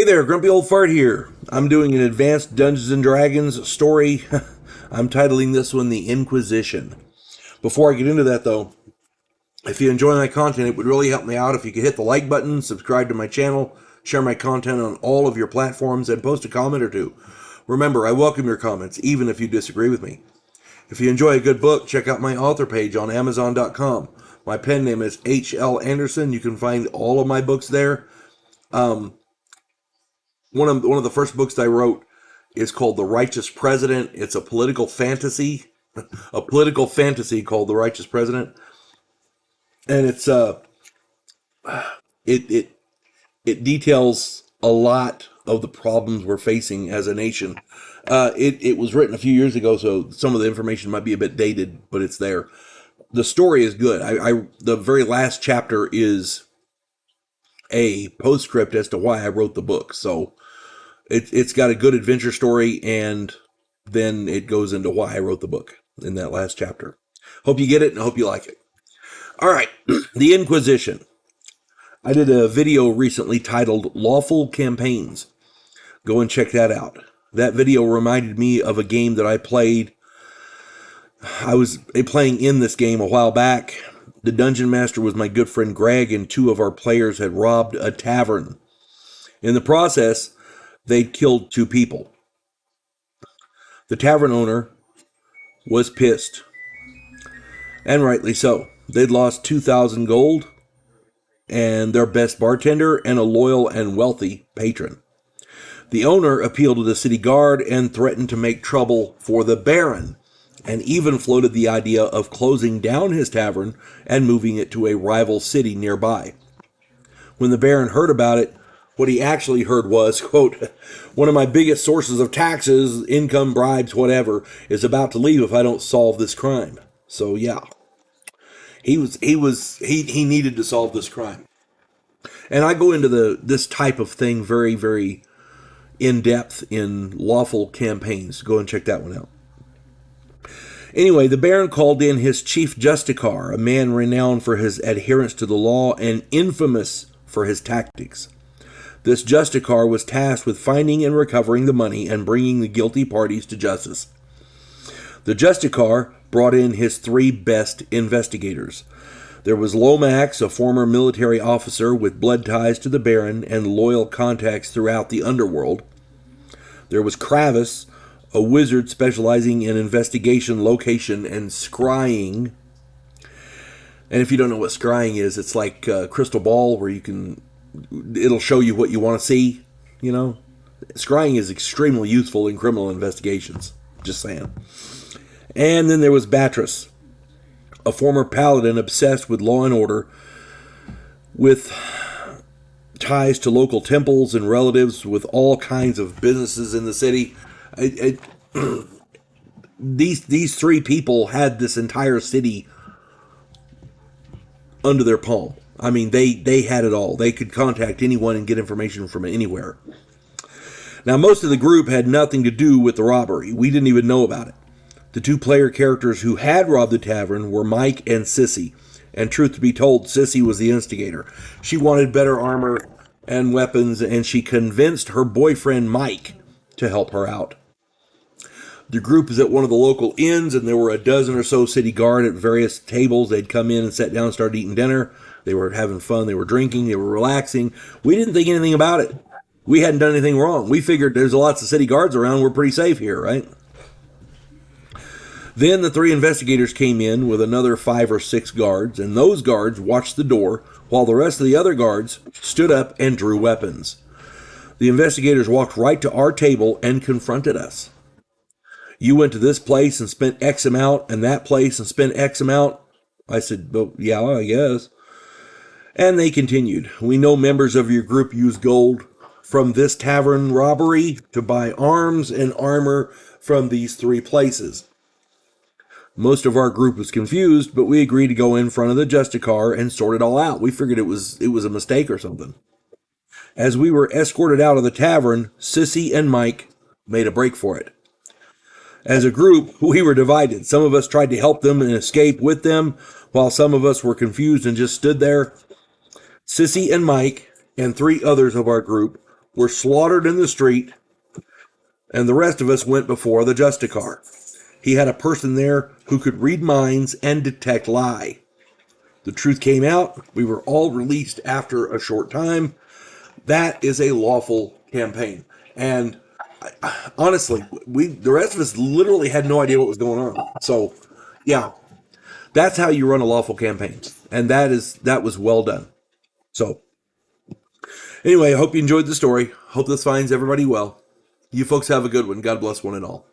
Hey there, Grumpy Old Fart here. I'm doing an advanced Dungeons & Dragons story. I'm titling this one The Inquisition. Before I get into that though, if you enjoy my content, it would really help me out if you could hit the like button, subscribe to my channel, share my content on all of your platforms, and post a comment or two. Remember, I welcome your comments, even if you disagree with me. If you enjoy a good book, check out my author page on Amazon.com. My pen name is H.L. Anderson. You can find all of my books there. One of the first books I wrote is called The Righteous President. It's a political fantasy, called The Righteous President, and it details a lot of the problems we're facing as a nation. It was written a few years ago, so some of the information might be a bit dated, but it's there. The story is good. The very last chapter is a postscript as to why I wrote the book. So it's got a good adventure story, and then it goes into why I wrote the book in that last chapter. Hope you get it, and I hope you like it. All right, The Inquisition. I did a video recently titled Lawful Campaigns. Go and check that out. That video reminded me of a game that I played. I was playing in this game a while back. The dungeon master was my good friend Greg, and two of our players had robbed a tavern. In the process, they'd killed two people. The tavern owner was pissed, and rightly so. They'd lost 2,000 gold, and their best bartender, and a loyal and wealthy patron. The owner appealed to the city guard and threatened to make trouble for the Baron, and even floated the idea of closing down his tavern and moving it to a rival city nearby. When the Baron heard about it, what he actually heard was, quote, "One of my biggest sources of taxes, income, bribes, whatever, is about to leave if I don't solve this crime." So yeah, he needed to solve this crime. And I go into this type of thing very, very in depth in Lawful Campaigns. Go and check that one out. Anyway, the Baron called in his chief justicar, a man renowned for his adherence to the law and infamous for his tactics. This justicar was tasked with finding and recovering the money and bringing the guilty parties to justice. The justicar brought in his three best investigators. There was Lomax, a former military officer with blood ties to the Baron and loyal contacts throughout the underworld. There was Kravis, a wizard specializing in investigation, location, and scrying. And if you don't know what scrying is, it's like a crystal ball where it'll show you what you want to see, you know. Scrying is extremely useful in criminal investigations, just saying. And then there was Batras, a former paladin obsessed with law and order, with ties to local temples and relatives with all kinds of businesses in the city. These three people had this entire city under their palm. I mean, they had it all. They could contact anyone and get information from anywhere. Now, most of the group had nothing to do with the robbery. We didn't even know about it. The two player characters who had robbed the tavern were Mike and Sissy. And truth to be told, Sissy was the instigator. She wanted better armor and weapons, and she convinced her boyfriend Mike to help her out. The group is at one of the local inns, and there were a dozen or so city guard at various tables. They'd come in and sat down and start eating dinner. They were having fun. They were drinking. They were relaxing. We didn't think anything about it. We hadn't done anything wrong. We figured there's lots of city guards around. We're pretty safe here, right? Then the three investigators came in with another 5 or 6 guards, and those guards watched the door while the rest of the other guards stood up and drew weapons. The investigators walked right to our table and confronted us. "You went to this place and spent X amount, and that place and spent X amount." I said, "Well, yeah, I guess." And they continued. "We know members of your group use gold from this tavern robbery to buy arms and armor from these three places." Most of our group was confused, but we agreed to go in front of the justicar and sort it all out. We figured it was a mistake or something. As we were escorted out of the tavern, Sissy and Mike made a break for it. As a group, we were divided. Some of us tried to help them and escape with them, while some of us were confused and just stood there. Sissy and Mike and 3 others of our group were slaughtered in the street, and the rest of us went before the Justicar. He had a person there who could read minds and detect lie. The truth came out. We were all released after a short time. That is a lawful campaign. And honestly, the rest of us literally had no idea what was going on. So, yeah, that's how you run a lawful campaign. And that was well done. So, anyway, I hope you enjoyed the story. Hope this finds everybody well. You folks have a good one. God bless one and all.